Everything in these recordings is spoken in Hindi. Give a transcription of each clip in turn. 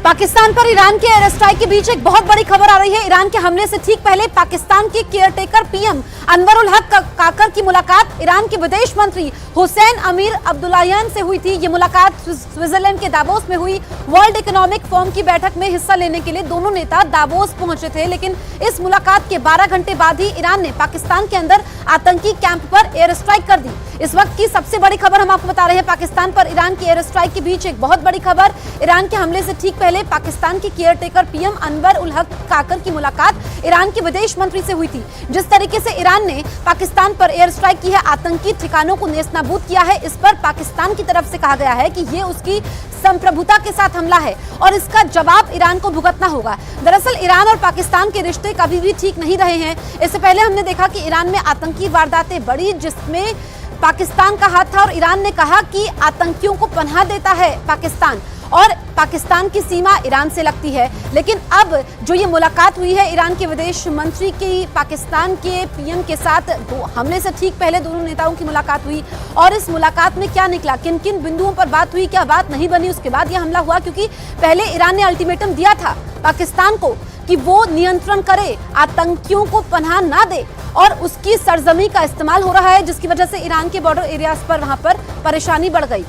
पाकिस्तान पर ईरान के एयर स्ट्राइक के बीच एक बहुत बड़ी खबर आ रही है। ईरान के हमले से ठीक पहले पाकिस्तान के केयरटेकर पीएम अनवर उल हक काकर की मुलाकात ईरान के विदेश मंत्री हुसैन अमीर अब्दुल्लाहियान से हुई थी। ये मुलाकात स्विट्जरलैंड के दावोस में हुई। वर्ल्ड इकोनॉमिक फोरम की बैठक में हिस्सा लेने के लिए दोनों नेता दावोस पहुंचे थे, लेकिन इस मुलाकात के 12 घंटे बाद ही ईरान ने पाकिस्तान के अंदर आतंकी कैंप पर एयर स्ट्राइक कर दी। इस वक्त की सबसे बड़ी खबर हम आपको बता रहे हैं। पाकिस्तान पर ईरान की एयर स्ट्राइक के बीच एक बहुत बड़ी खबर। ईरान के हमले से ठीक पहले पाकिस्तान के केयरटेकर पीएम अनवर उल हक काकर की मुलाकात ईरान के विदेश मंत्री से हुई थी। जिस तरीके से ईरान ने पाकिस्तान पर एयर स्ट्राइक की है, आतंकी ठिकानों को नेस्तनाबूद किया है, इस पर पाकिस्तान की तरफ से कहा गया है कि ये उसकी संप्रभुता के साथ हमला है और इसका जवाब ईरान को भुगतना होगा। दरअसल ईरान और पाकिस्तान के रिश्ते कभी भी ठीक नहीं रहे हैं। इससे पहले हमने देखा कि ईरान में आतंकी वारदातें बढ़ी, जिसमें पाकिस्तान का हाथ था और ईरान ने कहा कि आतंकियों को पनाह देता है पाकिस्तान और पाकिस्तान की सीमा ईरान से लगती है। लेकिन अब जो ये मुलाकात हुई है ईरान के विदेश मंत्री की पाकिस्तान के पीएम के साथ, हमले से ठीक पहले दोनों नेताओं की मुलाकात हुई और इस मुलाकात में क्या निकला, किन किन बिंदुओं पर बात हुई, क्या बात नहीं बनी, उसके बाद यह हमला हुआ। क्योंकि पहले ईरान ने अल्टीमेटम दिया था पाकिस्तान को कि वो नियंत्रण करे, आतंकियों को पनाह ना दे, और उसकी सरजमी का इस्तेमाल हो रहा है, जिसकी वजह से ईरान के बॉर्डर एरियाज पर वहां पर परेशानी बढ़ गई।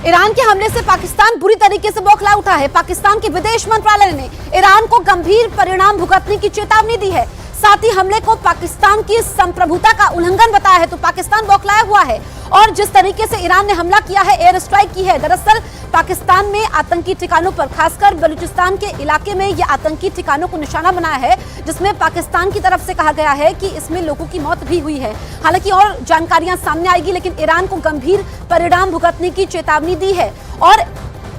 ईरान के हमले से पाकिस्तान बुरी तरीके से बौखला उठा है। पाकिस्तान के विदेश मंत्रालय ने ईरान को गंभीर परिणाम भुगतने की चेतावनी दी है। साथ ही हमले को पाकिस्तान की संप्रभुता का उल्लंघन बताया है। तो पाकिस्तान बौखलाया हुआ है और जिस तरीके से ईरान ने हमला किया है, एयर स्ट्राइक की है, दरअसल पाकिस्तान में आतंकी ठिकानों पर, खासकर बलूचिस्तान के इलाके में ये आतंकी ठिकानों को निशाना बनाया है, जिसमें पाकिस्तान की तरफ से कहा गया है कि इसमें लोगों की मौत भी हुई है। हालांकि और जानकारियां सामने आएगी, लेकिन ईरान को गंभीर परिणाम भुगतने की चेतावनी दी है। और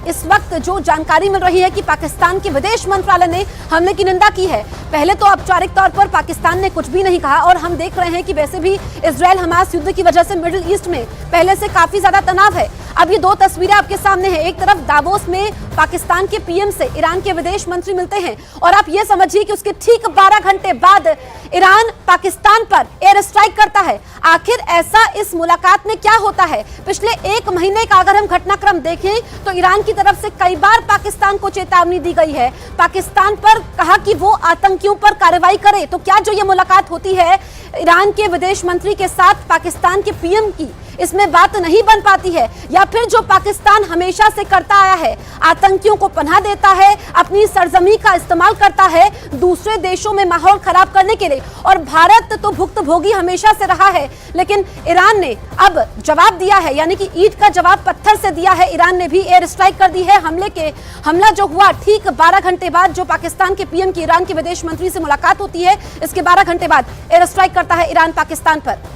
इस वक्त जो जानकारी मिल रही है कि पाकिस्तान के विदेश मंत्रालय ने हमले की निंदा की है। पहले तो औपचारिक तौर पर पाकिस्तान ने कुछ भी नहीं कहा और हम देख रहे हैं कि वैसे भी इजराइल हमास युद्ध की वजह से मिडिल ईस्ट में पहले से काफी ज्यादा तनाव है। अब ये दो तस्वीरें आपके सामने हैं। एक तरफ दावोस में पाकिस्तान के पीएम से ईरान के विदेश मंत्री मिलते हैं और आप ये समझिए कि उसके ठीक 12 घंटे बाद ईरान पाकिस्तान पर एयर स्ट्राइक करता है। आखिर ऐसा इस मुलाकात में क्या होता है? पिछले एक महीने का अगर हम घटनाक्रम देखें तो ईरान की तरफ से कई बार पाकिस्तान को चेतावनी दी गई है, पाकिस्तान पर कहा कि वो आतंकियों पर कार्रवाई करे। तो क्या जो ये मुलाकात होती है ईरान के विदेश मंत्री के साथ पाकिस्तान के पीएम की, इसमें बात नहीं बन पाती है? या फिर जो पाकिस्तान हमेशा से करता आया है, आतंकियों को पनाह देता है, अपनी सरजमी का इस्तेमाल करता है दूसरे देशों में माहौल खराब करने के लिए। और भारत तो भुक्तभोगी हमेशा से रहा है, लेकिन ईरान ने अब जवाब दिया है, यानी कि ईंट का जवाब पत्थर से दिया है। ईरान ने भी एयर स्ट्राइक कर दी है। हमला जो हुआ ठीक 12 घंटे बाद, जो पाकिस्तान के पीएम की ईरान के विदेश मंत्री से मुलाकात होती है, इसके 12 घंटे बाद एयर स्ट्राइक करता है ईरान पाकिस्तान पर।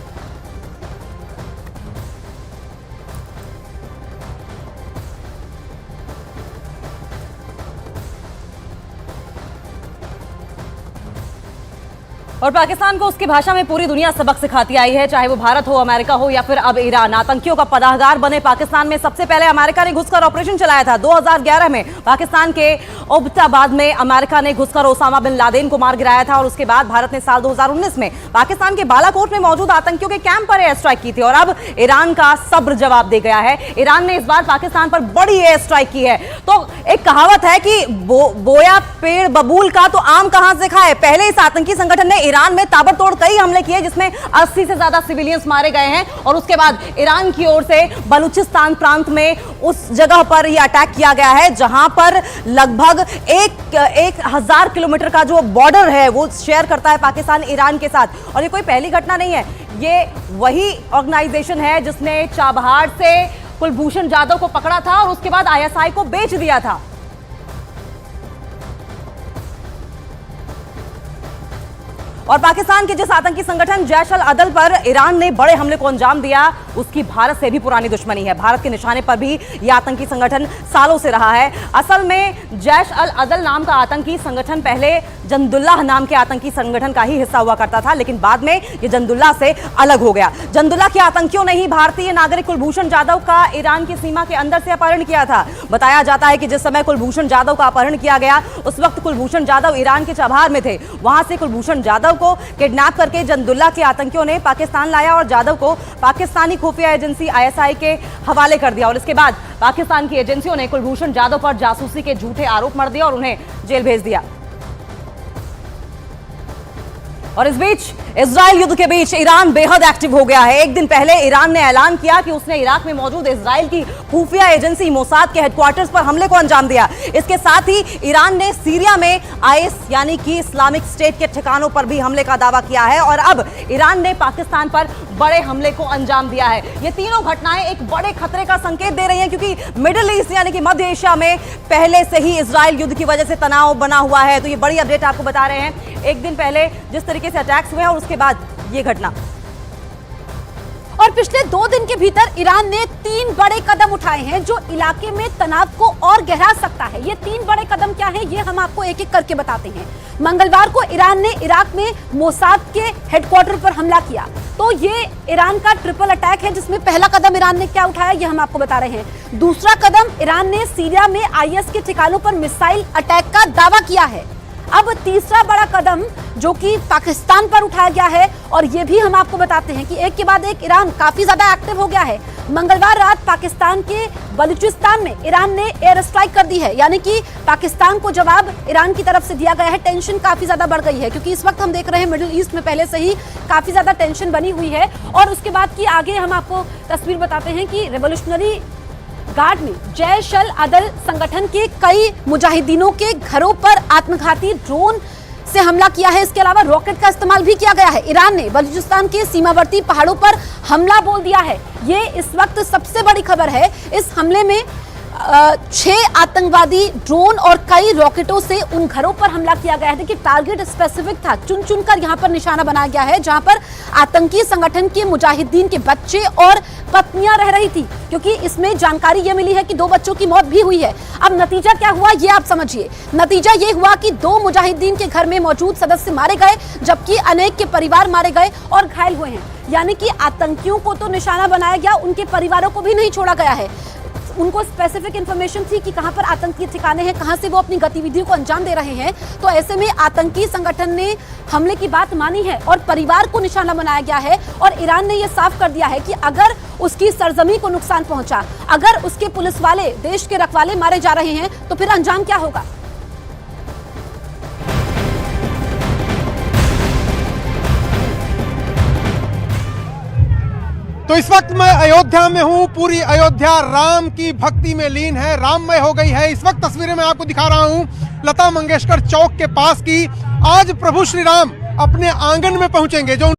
और पाकिस्तान को उसकी भाषा में पूरी दुनिया सबक सिखाती आई है, चाहे वो भारत हो, अमेरिका हो या फिर अब ईरान। आतंकियों का पनाहगार बने पाकिस्तान में सबसे पहले अमेरिका ने घुसकर ऑपरेशन चलाया था। 2011 में पाकिस्तान के अब्बोटाबाद में अमेरिका ने घुसकर ओसामा बिन लादेन को मार गिराया था और उसके बाद भारत ने साल 2019 में पाकिस्तान के बालाकोट में मौजूद आतंकियों के कैंप पर एयर स्ट्राइक की थी। और अब ईरान का सब्र जवाब दे गया है। ईरान ने इस बार पाकिस्तान पर बड़ी एयर स्ट्राइक की है। तो एक कहावत है कि बोया पेड़ बबूल का तो आम कहां से खाए। पहले इस आतंकी संगठन ने ईरान में ताबड़तोड़ कई हमले किए, जिसमें 80 से ज्यादा सिविलियंस मारे गए हैं। और उसके बाद ईरान की ओर से बलूचिस्तान प्रांत में उस जगह पर यह अटैक किया गया है जहां पर लगभग 1000 किलोमीटर का जो बॉर्डर है वो शेयर करता है पाकिस्तान ईरान के साथ। और ये कोई पहली घटना नहीं है, ये वही ऑर्गेनाइजेशन है जिसने चाबहार से कुलभूषण जाधव को पकड़ा था और उसके बाद ISI को बेच दिया था। और पाकिस्तान के जिस आतंकी संगठन जैश अल अदल पर ईरान ने बड़े हमले को अंजाम दिया, उसकी भारत से भी पुरानी दुश्मनी है। भारत के निशाने पर भी यह आतंकी संगठन सालों से रहा है। असल में जैश अल अदल नाम का आतंकी संगठन पहले जंदुल्लाह नाम के आतंकी संगठन का ही हिस्सा हुआ करता था, लेकिन बाद में यह जंदुल्लाह से अलग हो गया। जंदुल्लाह के आतंकियों ने ही भारतीय नागरिक कुलभूषण जाधव का ईरान की सीमा के अंदर से अपहरण किया था। बताया जाता है कि जिस समय कुलभूषण जाधव का अपहरण किया गया, उस वक्त कुलभूषण जाधव ईरान के चाबहार में थे। वहां से कुलभूषण जाधव को किडनैप करके जंदुल्ला के आतंकियों ने पाकिस्तान लाया और जाधव को पाकिस्तानी खुफिया एजेंसी ISI के हवाले कर दिया और इसके बाद पाकिस्तान की एजेंसियों ने कुलभूषण जाधव पर जासूसी के झूठे आरोप मढ़ दिए और उन्हें जेल भेज दिया। और इस बीच इजराइल युद्ध के बीच ईरान बेहद एक्टिव हो गया है। एक दिन पहले ईरान ने ऐलान किया कि उसने इराक में मौजूद इजराइल की खुफिया एजेंसी मोसाद के हेडक्वार्टर्स पर हमले को अंजाम दिया। इसके साथ ही ईरान ने सीरिया में IS यानी कि इस्लामिक स्टेट के ठिकानों पर भी हमले का दावा किया है और अब ईरान ने पाकिस्तान पर बड़े हमले को अंजाम दिया है। ये तीनों घटनाएं एक बड़े खतरे का संकेत दे रही हैं क्योंकि मिडिल ईस्ट यानी कि मध्य एशिया में पहले से ही इजराइल युद्ध की वजह से तनाव बना हुआ है। तो ये बड़ी अपडेट आपको बता रहे हैं। एक दिन पहले जिस तरीके से अटैक्स हुए और उसके बाद ये घटना, और पिछले 2 दिन के भीतर ईरान ने 3 बड़े कदम उठाए हैं जो इलाके में तनाव को और गहरा सकता है। ये 3 बड़े कदम क्या हैं, ये हम आपको एक एक करके बताते हैं। मंगलवार को ईरान ने इराक में मोसाद के हेडक्वार्टर पर हमला किया। तो ये ईरान का ट्रिपल अटैक है जिसमें पहला कदम ईरान ने क्या उठाया ये हम आपको बता रहे हैं। दूसरा कदम, ईरान ने सीरिया में IS के ठिकानों पर मिसाइल अटैक का दावा किया है। अब तीसरा बड़ा कदम जो कि पाकिस्तान पर उठाया गया है और ये भी हम आपको बताते हैं कि एक के बाद एक ईरान काफी ज्यादा एक्टिव हो गया है। मंगलवार रात पाकिस्तान के बलूचिस्तान में ईरान ने एयर स्ट्राइक कर दी है, यानी कि पाकिस्तान को जवाब ईरान की तरफ से दिया गया है। टेंशन काफी ज्यादा बढ़ गई है क्योंकि इस वक्त हम देख रहे हैं मिडिल ईस्ट में पहले से ही काफी ज्यादा टेंशन बनी हुई है। और उसके बाद की आगे हम आपको तस्वीर बताते हैं कि रेवोल्यूशनरी गार्ड में जैश अल अदल संगठन के कई मुजाहिदीनों के घरों पर आत्मघाती ड्रोन से हमला किया है। इसके अलावा रॉकेट का इस्तेमाल भी किया गया है। ईरान ने बलूचिस्तान के सीमावर्ती पहाड़ों पर हमला बोल दिया है। ये इस वक्त सबसे बड़ी खबर है। इस हमले में 6 आतंकवादी ड्रोन और कई रॉकेटों से उन घरों पर हमला किया गया है। देखिए टारगेट स्पेसिफिक था, चुन चुनकर यहां पर निशाना बनाया गया है जहां पर आतंकी संगठन के मुजाहिदीन के बच्चे और पत्नियां रह रही थी, क्योंकि इसमें जानकारी यह मिली है कि 2 बच्चों की मौत भी हुई है। अब नतीजा क्या हुआ ये आप समझिए। नतीजा ये हुआ कि 2 मुजाहिदीन के घर में मौजूद सदस्य मारे गए जबकि अनेक के परिवार मारे गए और घायल हुए हैं। यानी कि आतंकियों को तो निशाना बनाया गया, उनके परिवारों को भी नहीं छोड़ा गया है। उनको स्पेसिफिक इंफॉर्मेशन थी कि कहां पर आतंकी ठिकाने हैं, कहां से वो अपनी गतिविधियों को अंजाम दे रहे हैं। तो ऐसे में आतंकी संगठन ने हमले की बात मानी है और परिवार को निशाना बनाया गया है। और ईरान ने यह साफ कर दिया है कि अगर उसकी सरजमी को नुकसान पहुंचा, अगर उसके पुलिस वाले, देश के रखवाले मारे जा रहे हैं तो फिर अंजाम क्या होगा। तो इस वक्त मैं अयोध्या में हूं। पूरी अयोध्या राम की भक्ति में लीन है, राममय हो गई है। इस वक्त तस्वीरें मैं आपको दिखा रहा हूं लता मंगेशकर चौक के पास की। आज प्रभु श्री राम अपने आंगन में पहुंचेंगे जो